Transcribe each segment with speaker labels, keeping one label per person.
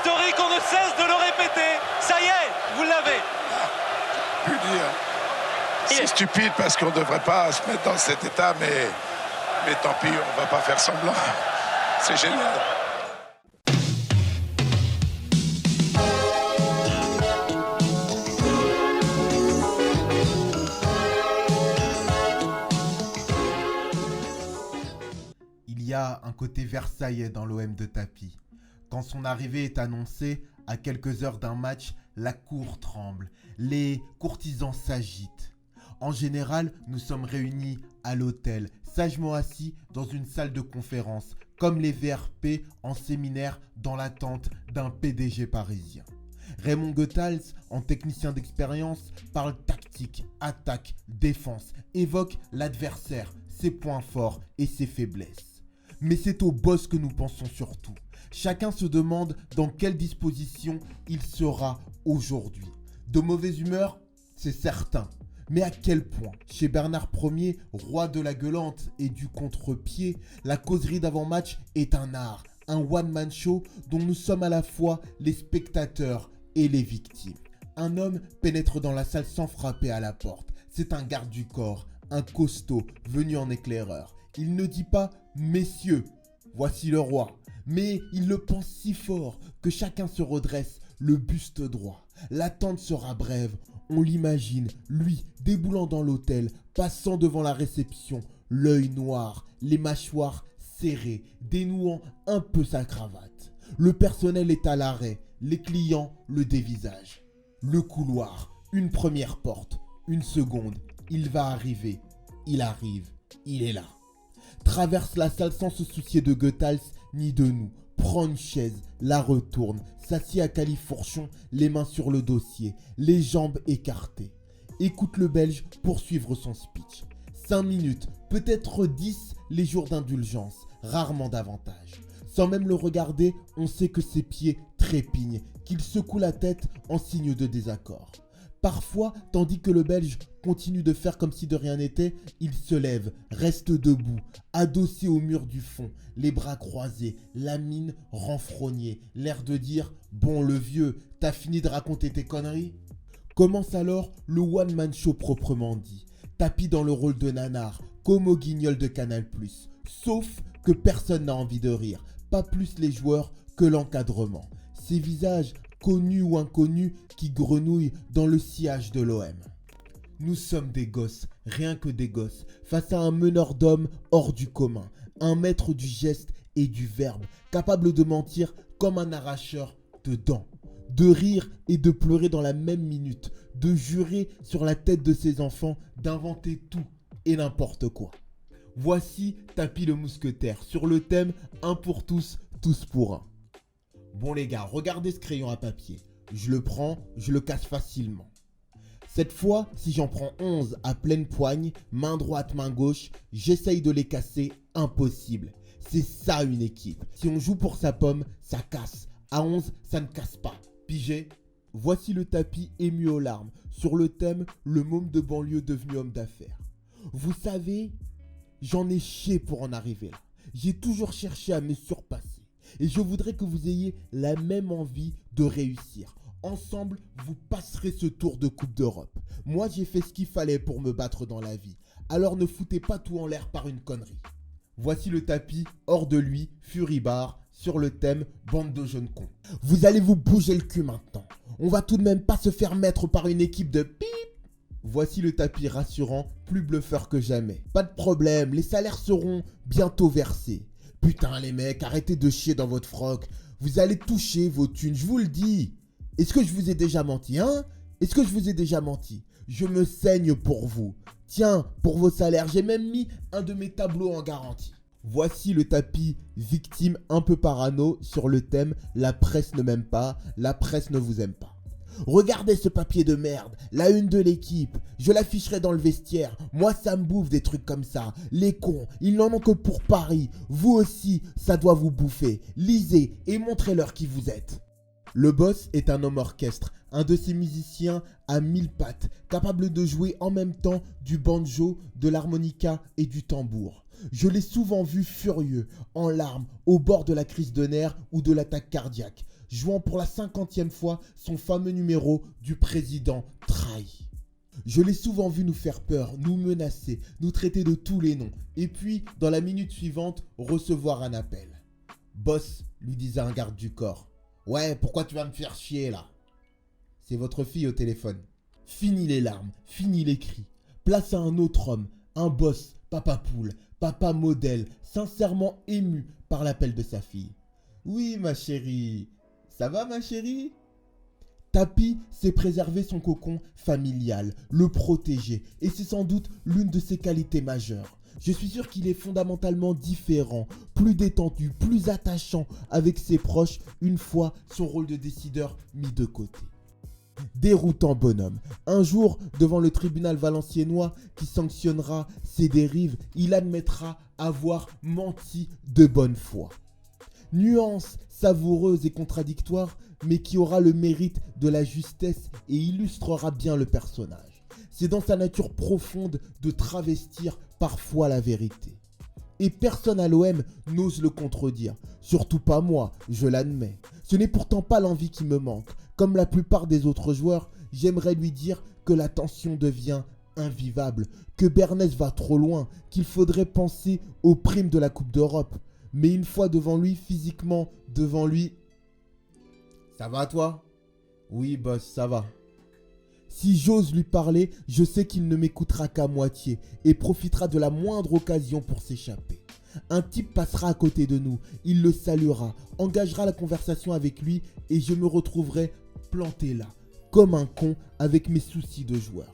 Speaker 1: historique, on ne cesse de le répéter. Ça y est, vous l'avez.
Speaker 2: Plus dire. C'est stupide parce qu'on ne devrait pas se mettre dans cet état, mais tant pis, on ne va pas faire semblant. C'est génial.
Speaker 3: Il y a un côté versaillais dans l'OM de Tapi. Quand son arrivée est annoncée, à quelques heures d'un match, la cour tremble, les courtisans s'agitent. En général, nous sommes réunis à l'hôtel, sagement assis dans une salle de conférence, comme les VRP en séminaire dans l'attente d'un PDG parisien. Raymond Goethals, en technicien d'expérience, parle tactique, attaque, défense, évoque l'adversaire, ses points forts et ses faiblesses. Mais c'est au boss que nous pensons surtout. Chacun se demande dans quelle disposition il sera aujourd'hui. De mauvaise humeur, c'est certain. Mais à quel point, chez Bernard Ier, roi de la gueulante et du contre-pied, la causerie d'avant-match est un art, un one-man show dont nous sommes à la fois les spectateurs et les victimes. Un homme pénètre dans la salle sans frapper à la porte. C'est un garde du corps, un costaud venu en éclaireur. Il ne dit pas « Messieurs, voici le roi », mais il le pense si fort que chacun se redresse, le buste droit. L'attente sera brève. On l'imagine, lui, déboulant dans l'hôtel, passant devant la réception, l'œil noir, les mâchoires serrées, dénouant un peu sa cravate. Le personnel est à l'arrêt, les clients le dévisagent. Le couloir, une première porte, une seconde, il va arriver, il arrive, il est là. Traverse la salle sans se soucier de Goethals ni de nous. Prend une chaise, la retourne, s'assied à califourchon, les mains sur le dossier, les jambes écartées. Écoute le Belge poursuivre son speech. 5 minutes, peut-être 10 les jours d'indulgence, rarement davantage. Sans même le regarder, on sait que ses pieds trépignent, qu'il secoue la tête en signe de désaccord. Parfois, tandis que le Belge continue de faire comme si de rien n'était, il se lève, reste debout, adossé au mur du fond, les bras croisés, la mine renfrognée, l'air de dire « Bon le vieux, t'as fini de raconter tes conneries ?» Commence alors le one-man show proprement dit, Tapi dans le rôle de nanar, comme au Guignol de Canal+. Sauf que personne n'a envie de rire, pas plus les joueurs que l'encadrement. Ces visages connus ou inconnus qui grenouillent dans le sillage de l'OM. Nous sommes des gosses, rien que des gosses, face à un meneur d'hommes hors du commun, un maître du geste et du verbe, capable de mentir comme un arracheur de dents, de rire et de pleurer dans la même minute, de jurer sur la tête de ses enfants, d'inventer tout et n'importe quoi. Voici Tapi le mousquetaire sur le thème « Un pour tous, tous pour un ». Bon les gars, regardez ce crayon à papier. Je le prends, je le casse facilement. Cette fois, si j'en prends 11 à pleine poigne, main droite, main gauche, j'essaye de les casser, impossible. C'est ça une équipe. Si on joue pour sa pomme, ça casse. À 11, ça ne casse pas. Pigé? Voici le Tapi ému aux larmes, sur le thème « Le môme de banlieue devenu homme d'affaires ». Vous savez, j'en ai chié pour en arriver là. J'ai toujours cherché à me surpasser. Et je voudrais que vous ayez la même envie de réussir. Ensemble, vous passerez ce tour de Coupe d'Europe. Moi, j'ai fait ce qu'il fallait pour me battre dans la vie. Alors ne foutez pas tout en l'air par une connerie. Voici le Tapi, hors de lui, Furibard, sur le thème « Bande de jeunes cons ». Vous allez vous bouger le cul maintenant. On va tout de même pas se faire mettre par une équipe de pip. Voici le Tapi rassurant, plus bluffeur que jamais. Pas de problème, les salaires seront bientôt versés. Putain les mecs, arrêtez de chier dans votre froc. Vous allez toucher vos thunes, je vous le dis. Est-ce que je vous ai déjà menti, hein? Est-ce que je vous ai déjà menti? Je me saigne pour vous. Tiens, pour vos salaires, j'ai même mis un de mes tableaux en garantie. Voici le Tapi victime un peu parano sur le thème « La presse ne m'aime pas, la presse ne vous aime pas ». Regardez ce papier de merde, la une de l'équipe, je l'afficherai dans le vestiaire, moi ça me bouffe des trucs comme ça, les cons, ils n'en ont que pour Paris, vous aussi, ça doit vous bouffer, lisez et montrez-leur qui vous êtes. Le boss est un homme orchestre, un de ces musiciens à 1000 pattes, capable de jouer en même temps du banjo, de l'harmonica et du tambour. Je l'ai souvent vu furieux, en larmes, au bord de la crise de nerfs ou de l'attaque cardiaque. jouant pour la 50e fois son fameux numéro du président trahi. Je l'ai souvent vu nous faire peur, nous menacer, nous traiter de tous les noms, et puis, dans la minute suivante, recevoir un appel. « Boss », lui disait un garde du corps. « Ouais, pourquoi tu vas me faire chier là ?» C'est votre fille au téléphone. Fini les larmes, fini les cris. Place à un autre homme, un boss, papa poule, papa modèle, sincèrement ému par l'appel de sa fille. « Oui, ma chérie. Ça va, ma chérie ?» Tapi sait préserver son cocon familial, le protéger, et c'est sans doute l'une de ses qualités majeures. Je suis sûr qu'il est fondamentalement différent, plus détendu, plus attachant avec ses proches une fois son rôle de décideur mis de côté. Déroutant bonhomme. Un jour, devant le tribunal valenciennois qui sanctionnera ses dérives, il admettra avoir menti de bonne foi. Nuance savoureuse et contradictoire, mais qui aura le mérite de la justesse et illustrera bien le personnage. C'est dans sa nature profonde de travestir parfois la vérité. Et personne à l'OM n'ose le contredire, surtout pas moi, je l'admets. Ce n'est pourtant pas l'envie qui me manque. Comme la plupart des autres joueurs, j'aimerais lui dire que la tension devient invivable, que Bernès va trop loin, qu'il faudrait penser aux primes de la Coupe d'Europe. Mais une fois devant lui, physiquement devant lui... Ça va toi ? Oui boss, ça va. Si j'ose lui parler, je sais qu'il ne m'écoutera qu'à moitié et profitera de la moindre occasion pour s'échapper. Un type passera à côté de nous, il le saluera, engagera la conversation avec lui et je me retrouverai planté là, comme un con avec mes soucis de joueur.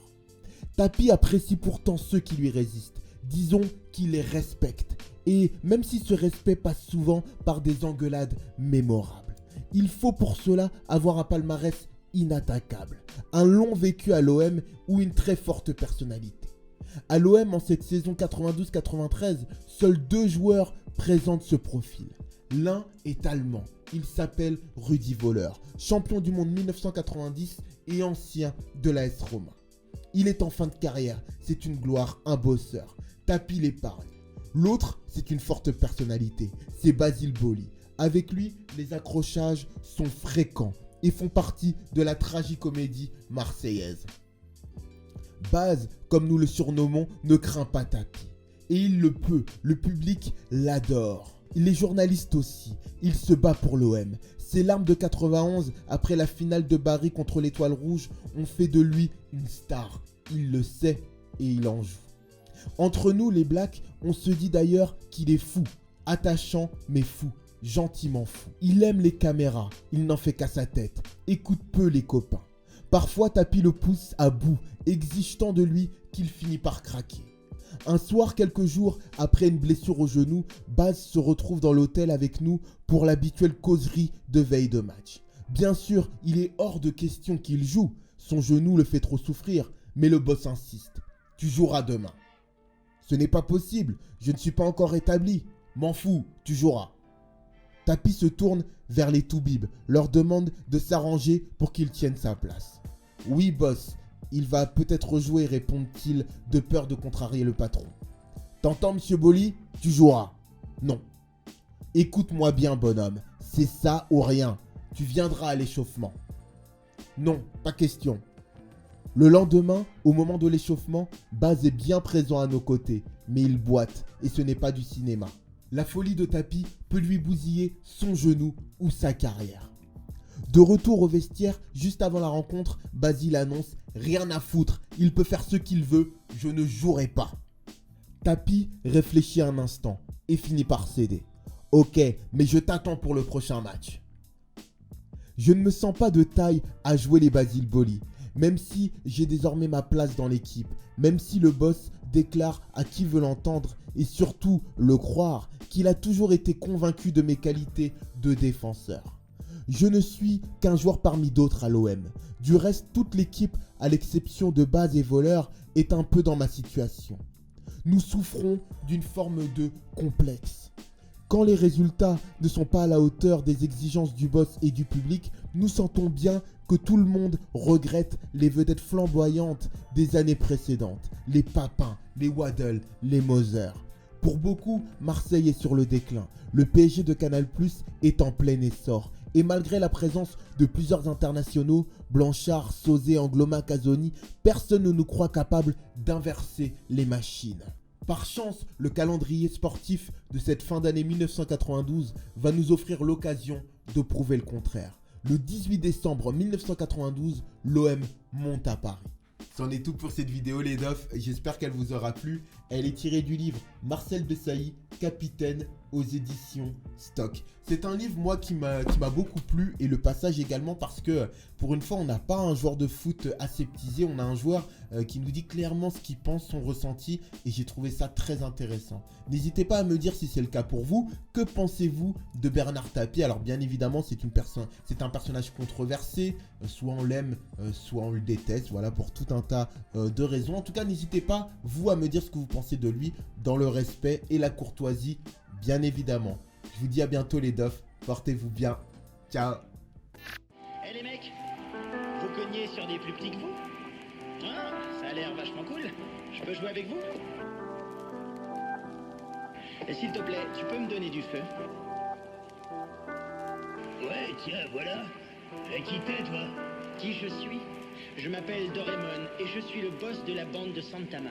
Speaker 3: Tapi apprécie pourtant ceux qui lui résistent, disons qu'il les respecte. Et même si ce respect passe souvent par des engueulades mémorables, il faut pour cela avoir un palmarès inattaquable, un long vécu à l'OM ou une très forte personnalité. À l'OM, en cette saison 92-93, seuls 2 joueurs présentent ce profil. L'un est allemand, il s'appelle Rudi Völler, champion du monde 1990 et ancien de l'AS Roma. Il est en fin de carrière, c'est une gloire, un bosseur. Tapi l'épargne. L'autre, c'est une forte personnalité, c'est Basile Boli. Avec lui, les accrochages sont fréquents et font partie de la tragicomédie marseillaise. Baz, comme nous le surnommons, ne craint pas Tapi. Et il le peut, le public l'adore. Les journalistes aussi, il se bat pour l'OM. Ses larmes de 91 après la finale de Bari contre l'Étoile Rouge ont fait de lui une star. Il le sait et il en joue. Entre nous les Blacks, on se dit d'ailleurs qu'il est fou, attachant mais fou, gentiment fou. Il aime les caméras, il n'en fait qu'à sa tête, écoute peu les copains. Parfois Tapi le pousse à bout, exige tant de lui qu'il finit par craquer. Un soir, quelques jours après une blessure au genou, Baz se retrouve dans l'hôtel avec nous pour l'habituelle causerie de veille de match. Bien sûr, il est hors de question qu'il joue, son genou le fait trop souffrir, mais le boss insiste. Tu joueras demain. Ce n'est pas possible, je ne suis pas encore rétabli. M'en fous, tu joueras. Tapi se tourne vers les Toubibs, leur demande de s'arranger pour qu'il tienne sa place. Oui boss, il va peut-être jouer, répond-il de peur de contrarier le patron. T'entends monsieur Boli, tu joueras. Non. Écoute-moi bien bonhomme, c'est ça ou rien, tu viendras à l'échauffement. Non, pas question. Le lendemain, au moment de l'échauffement, Baz est bien présent à nos côtés, mais il boite et ce n'est pas du cinéma. La folie de Tapi peut lui bousiller son genou ou sa carrière. De retour au vestiaire, juste avant la rencontre, Basile annonce « Rien à foutre, il peut faire ce qu'il veut, je ne jouerai pas ». Tapi réfléchit un instant et finit par céder. « Ok, mais je t'attends pour le prochain match ». Je ne me sens pas de taille à jouer les Basile Boli. Même si j'ai désormais ma place dans l'équipe, même si le boss déclare à qui veut l'entendre et surtout le croire qu'il a toujours été convaincu de mes qualités de défenseur. Je ne suis qu'un joueur parmi d'autres à l'OM. Du reste, toute l'équipe, à l'exception de Baz et Voleur, est un peu dans ma situation. Nous souffrons d'une forme de complexe. Quand les résultats ne sont pas à la hauteur des exigences du boss et du public, nous sentons bien que tout le monde regrette les vedettes flamboyantes des années précédentes, les Papins, les Waddle, les Moser. Pour beaucoup, Marseille est sur le déclin. Le PSG de Canal+ est en plein essor Et malgré la présence de plusieurs internationaux, Blanchard, Sauzet, Angloma, Casoni, personne ne nous croit capable d'inverser les machines. Par chance, le calendrier sportif de cette fin d'année 1992 va nous offrir l'occasion de prouver le contraire. Le 18 décembre 1992, l'OM monte à Paris. C'en est tout pour cette vidéo les dofs, j'espère qu'elle vous aura plu. Elle est tirée du livre Marcel Desailly, Capitaine aux éditions Stock. C'est un livre moi qui m'a beaucoup plu et le passage également parce que pour une fois on n'a pas un joueur de foot aseptisé, on a un joueur qui nous dit clairement ce qu'il pense, son ressenti et j'ai trouvé ça très intéressant. N'hésitez pas à me dire si c'est le cas pour vous. Que pensez-vous de Bernard Tapie? Alors bien évidemment c'est un personnage controversé, soit on l'aime, soit on le déteste, voilà pour tout un tas de raisons. En tout cas n'hésitez pas vous à me dire ce que vous pensez de lui dans le respect et la courtoisie bien évidemment. Je vous dis à bientôt les dofs, portez-vous bien, ciao.
Speaker 4: Eh les mecs, vous cognez sur des plus petits que vous? Ah, ça a l'air vachement cool. Je peux jouer avec vous? Et s'il te plaît, tu peux me donner du feu?
Speaker 5: Ouais, tiens, voilà. Qui t'es, toi?
Speaker 4: Qui je suis? Je m'appelle Doraemon et je suis le boss de la bande de Santama.